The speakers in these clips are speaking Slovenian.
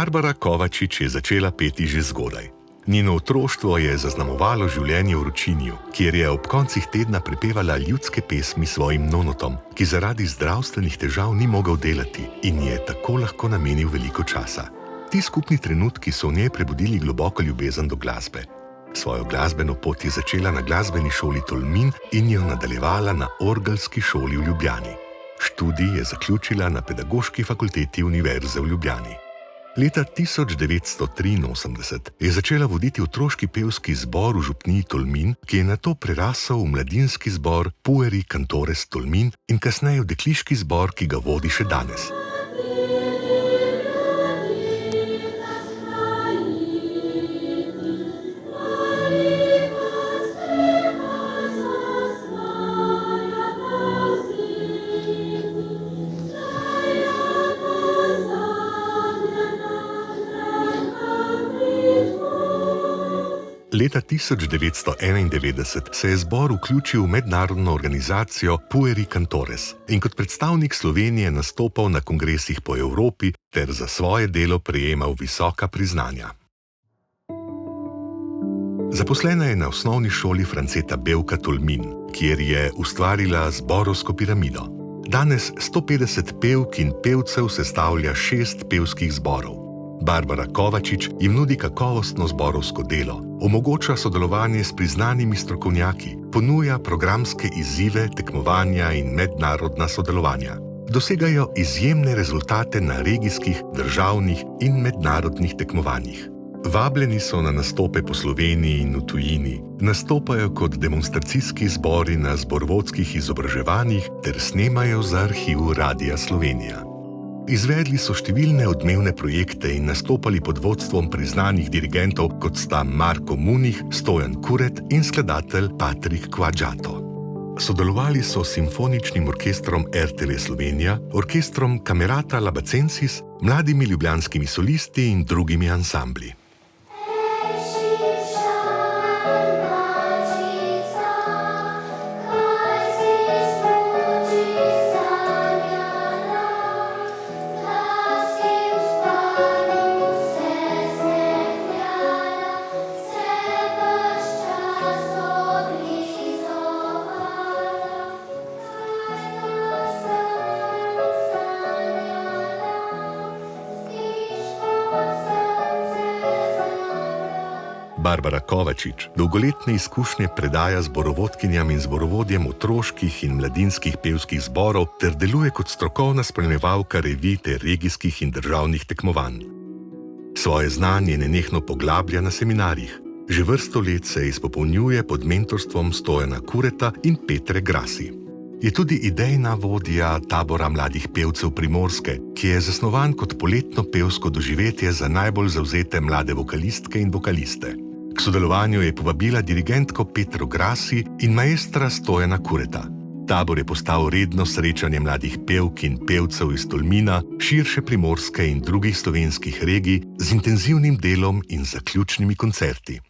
Barbara Kovačič je začela peti že zgodaj. Njeno otroštvo je zaznamovalo življenje v Ročinju, kjer je ob koncih tedna prepevala ljudske pesmi svojim nonotom, ki zaradi zdravstvenih težav ni mogel delati in je tako lahko namenil veliko časa. Ti skupni trenutki so v njej prebudili globoko ljubezen do glasbe. Svojo glasbeno pot je začela na glasbeni šoli Tolmin in jo nadaljevala na orgelski šoli v Ljubljani. Študij je zaključila na Pedagoški fakulteti Univerze v Ljubljani. Leta 1983 je začela voditi otroški pevski zbor v župniji Tolmin, ki je nato prerasel v mladinski zbor Pueri Cantores Tolmin in kasneje v dekliški zbor, ki ga vodi še danes. Leta 1991 se je zbor vključil v mednarodno organizacijo Pueri Cantores in kot predstavnik Slovenije nastopal na kongresih po Evropi ter za svoje delo prejemal visoka priznanja. Zaposlena je na osnovni šoli Franceta Bevka Tolmin, kjer je ustvarila zborovsko piramido. Danes 150 pevk in pevcev sestavlja 6 pevskih zborov. Barbara Kovačič jim nudi kakovostno zborovsko delo, omogoča sodelovanje s priznanimi strokovnjaki, ponuja programske izzive, tekmovanja in mednarodna sodelovanja. Dosegajo izjemne rezultate na regijskih, državnih in mednarodnih tekmovanjih. Vabljeni so na nastope po Sloveniji in v tujini, nastopajo kot demonstracijski zbori na zborovodskih izobraževanjih ter snemajo za arhiv Radia Slovenija. Izvedli so številne odmevne projekte in nastopali pod vodstvom priznanih dirigentov, kot sta Marko Munih, Stojan Kuret in skladatelj Patrik Kvadžato. Sodelovali so s simfoničnim orkestrom RTV Slovenija, orkestrom Camerata Labacensis, mladimi ljubljanskimi solisti in drugimi ansambli. Barbara Kovačič dolgoletne izkušnje predaja zborovodkinjam in zborovodjem otroških in mladinskih pevskih zborov ter deluje kot strokovna spremljevalka revij ter regijskih in državnih tekmovanj. Svoje znanje nenehno poglablja na seminarjih. Že vrsto let se izpopolnjuje pod mentorstvom Stojana Kureta in Petre Grasi. Je tudi idejna vodja tabora mladih pevcev Primorske, ki je zasnovan kot poletno pevsko doživetje za najbolj zavzete mlade vokalistke in vokaliste. K sodelovanju je povabila dirigentko Petro Grasi in maestra Stojana Kureta. Tabor je postal redno srečanje mladih pevk in pevcev iz Tolmina, širše Primorske in drugih slovenskih regij z intenzivnim delom in zaključnimi koncerti.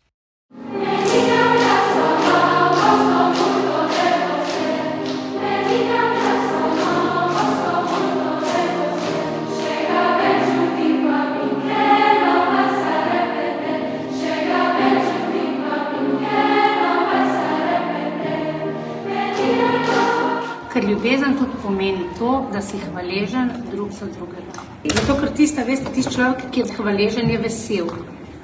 Ker ljubezen tudi pomeni to, da si hvaležen drug za drugega. Zato, ker tisti človek, ki je hvaležen, je vesel.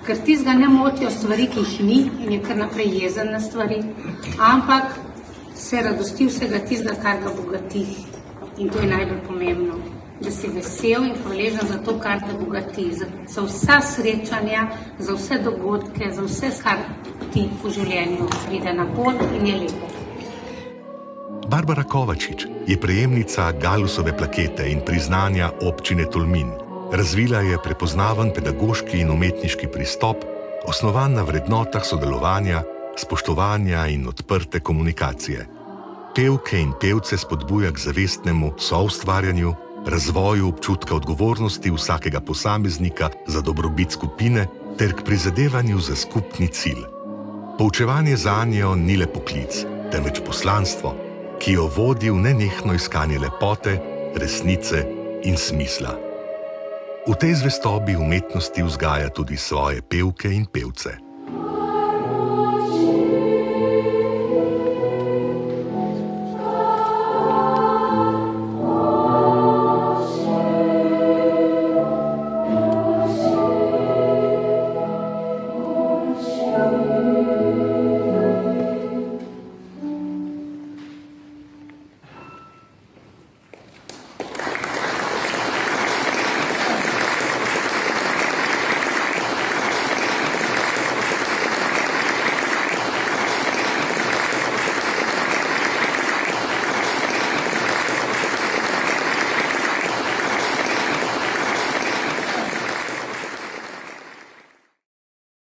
Ker tistega ne motijo stvari, ki jih ni in je kar naprej jezen na stvari, ampak se radosti vsega tistega, kar ga bogati. In to je najbolj pomembno. Da si vesel in hvaležen za to, kar te bogati. Za vsa srečanja, za vse dogodke, za vse, kar ti v življenju pride na pot in je lepo. Barbara Kovačič je prejemnica Galusove plakete in priznanja občine Tolmin. Razvila je prepoznaven pedagoški in umetniški pristop, osnovan na vrednotah sodelovanja, spoštovanja in odprte komunikacije. Pevke in pevce spodbuja k zavestnemu soustvarjanju, razvoju občutka odgovornosti vsakega posameznika za dobrobit skupine ter k prizadevanju za skupni cilj. Poučevanje zanjo ni le poklic, temveč poslanstvo, ki jo vodi v nenehno iskanje lepote, resnice in smisla. V tej zvestobi umetnosti vzgaja tudi svoje pevke in pevce.